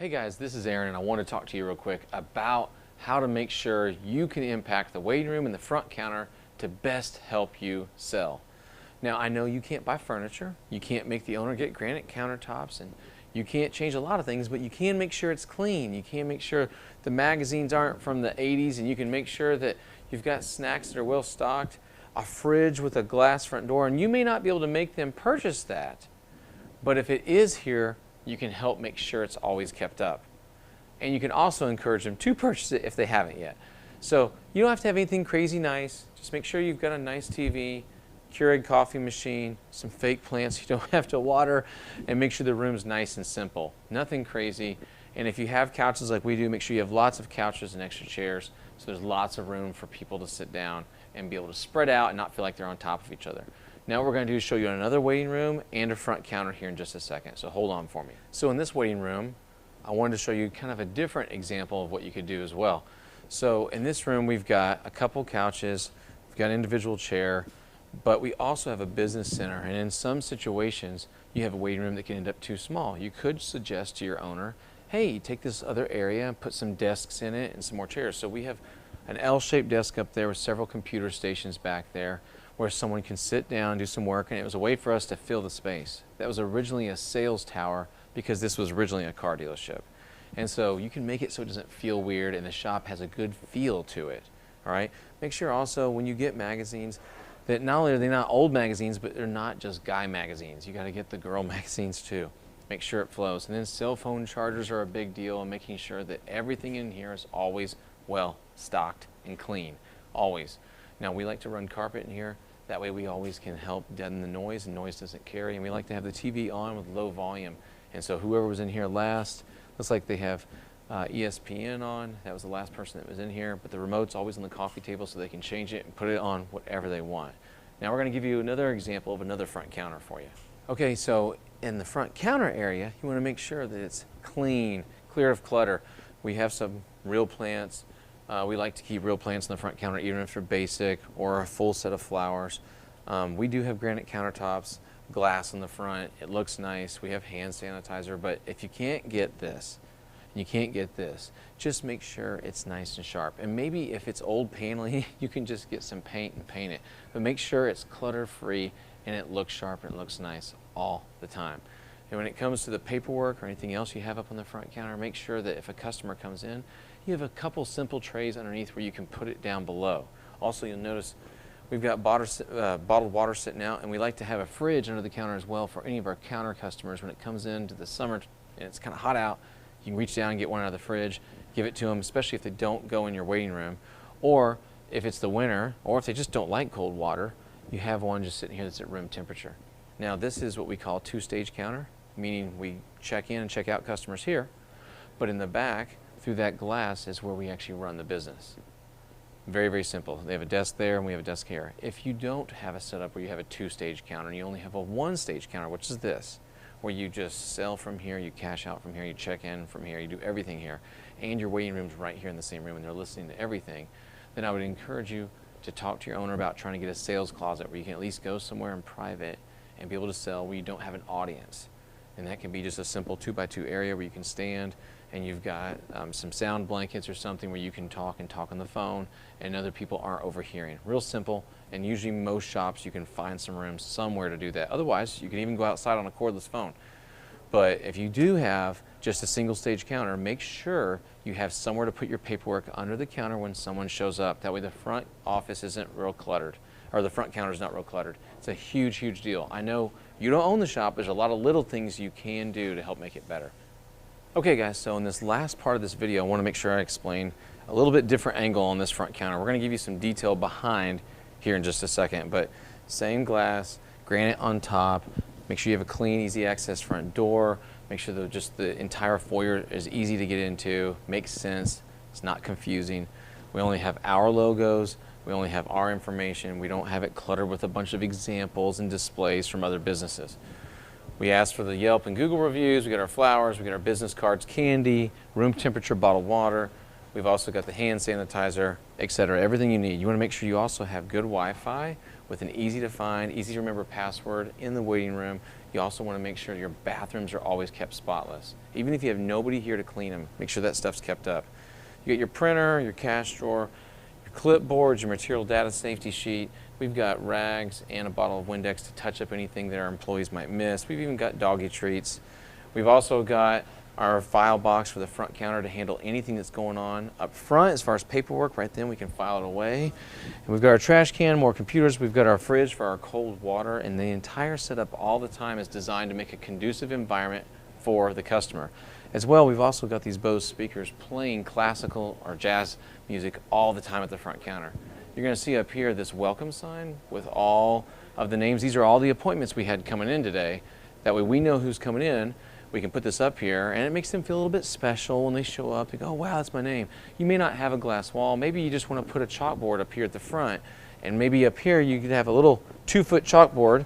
Hey guys, this is Aaron and I want to talk to you real quick about how to make sure you can impact the waiting room and the front counter to best help you sell. Now I know you can't buy furniture, you can't make the owner get granite countertops, and you can't change a lot of things, but you can make sure it's clean. You can make sure the magazines aren't from the 80s, and you can make sure that you've got snacks that are well stocked, a fridge with a glass front door, and you may not be able to make them purchase that, but if it is here, you can help make sure it's always kept up. And you can also encourage them to purchase it if they haven't yet. So you don't have to have anything crazy nice. Just make sure you've got a nice TV, Keurig coffee machine, some fake plants you don't have to water, and make sure the room's nice and simple. Nothing crazy. And if you have couches like we do, make sure you have lots of couches and extra chairs so there's lots of room for people to sit down and be able to spread out and not feel like they're on top of each other. Now what we're going to do is show you another waiting room and a front counter here in just a second, so hold on for me. So in this waiting room, I wanted to show you kind of a different example of what you could do as well. So in this room we've got a couple couches, we've got an individual chair, but we also have a business center, and in some situations you have a waiting room that can end up too small. You could suggest to your owner, hey, take this other area and put some desks in it and some more chairs. So we have an L-shaped desk up there with several computer stations back there where someone can sit down, do some work, and it was a way for us to fill the space. That was originally a sales tower because this was originally a car dealership. And so you can make it so it doesn't feel weird and the shop has a good feel to it, all right? Make sure also when you get magazines that not only are they not old magazines, but they're not just guy magazines. You gotta get the girl magazines too. Make sure it flows. And then cell phone chargers are a big deal, and making sure that everything in here is always well stocked and clean, always. Now we like to run carpet in here, that way we always can help deaden the noise and noise doesn't carry, and we like to have the TV on with low volume. And so whoever was in here last, looks like they have ESPN on, that was the last person that was in here, but the remote's always on the coffee table so they can change it and put it on whatever they want. Now we're going to give you another example of another front counter for you. Okay, so in the front counter area, you want to make sure that it's clean, clear of clutter. We have some real plants. We like to keep real plants on the front counter, even if they're basic or a full set of flowers. We do have granite countertops, glass in the front. It looks nice. We have hand sanitizer, but if you can't get this, and you can't get this, just make sure it's nice and sharp. And maybe if it's old paneling, you can just get some paint and paint it. But make sure it's clutter-free and it looks sharp and it looks nice all the time. And when it comes to the paperwork or anything else you have up on the front counter, make sure that if a customer comes in, you have a couple simple trays underneath where you can put it down below. Also, you'll notice we've got bottled water sitting out, and we like to have a fridge under the counter as well for any of our counter customers. When it comes into the summer and it's kind of hot out, you can reach down and get one out of the fridge, give it to them, especially if they don't go in your waiting room. Or if it's the winter, or if they just don't like cold water, you have one just sitting here that's at room temperature. Now this is what we call a two-stage counter, meaning we check in and check out customers here, but in the back, through that glass is where we actually run the business. Very, very simple. They have a desk there and we have a desk here. If you don't have a setup where you have a two-stage counter and you only have a one-stage counter, which is this, where you just sell from here, you cash out from here, you check in from here, you do everything here, and your waiting room's right here in the same room and they're listening to everything, then I would encourage you to talk to your owner about trying to get a sales closet where you can at least go somewhere in private and be able to sell where you don't have an audience. And that can be just a simple 2x2 area where you can stand and you've got some sound blankets or something where you can talk on the phone and other people aren't overhearing. Real simple, and usually most shops you can find some room somewhere to do that. Otherwise, you can even go outside on a cordless phone. But if you do have just a single stage counter, make sure you have somewhere to put your paperwork under the counter when someone shows up. That way the front office isn't real cluttered, or the front counter is not real cluttered. It's a huge, huge deal. I know you don't own the shop, there's a lot of little things you can do to help make it better. Okay guys, so in this last part of this video, I want to make sure I explain a little bit different angle on this front counter. We're going to give you some detail behind here in just a second, but same glass, granite on top, make sure you have a clean, easy access front door, make sure that just the entire foyer is easy to get into, makes sense, it's not confusing. We only have our logos, we only have our information, we don't have it cluttered with a bunch of examples and displays from other businesses. We asked for the Yelp and Google reviews, we got our flowers, we got our business cards, candy, room temperature bottled water. We've also got the hand sanitizer, etc. Everything you need. You want to make sure you also have good Wi-Fi with an easy to find, easy to remember password in the waiting room. You also want to make sure your bathrooms are always kept spotless. Even if you have nobody here to clean them, make sure that stuff's kept up. You got your printer, your cash drawer, your clipboards, your material data safety sheet. We've got rags and a bottle of Windex to touch up anything that our employees might miss. We've even got doggy treats. We've also got our file box for the front counter to handle anything that's going on up front as far as paperwork. Right then we can file it away. And we've got our trash can, more computers. We've got our fridge for our cold water, and the entire setup all the time is designed to make a conducive environment for the customer. As well, we've also got these Bose speakers playing classical or jazz music all the time at the front counter. You're going to see up here this welcome sign with all of the names. These are all the appointments we had coming in today. That way we know who's coming in. We can put this up here, and it makes them feel a little bit special when they show up. They go, oh, wow, that's my name. You may not have a glass wall. Maybe you just want to put a chalkboard up here at the front, and maybe up here you could have a little 2-foot chalkboard,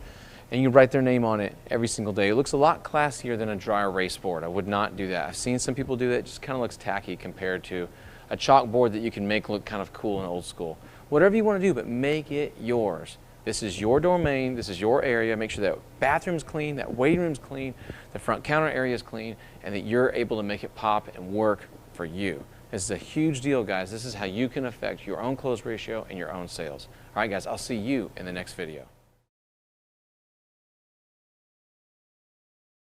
and you write their name on it every single day. It looks a lot classier than a dry erase board. I would not do that. I've seen some people do that. It just kind of looks tacky compared to a chalkboard that you can make look kind of cool and old school. Whatever you want to do, but make it yours. This is your domain, this is your area. Make sure that bathroom's clean, that waiting room's clean, the front counter area is clean, and that you're able to make it pop and work for you. This is a huge deal, guys. This is how you can affect your own close ratio and your own sales. All right, guys, I'll see you in the next video.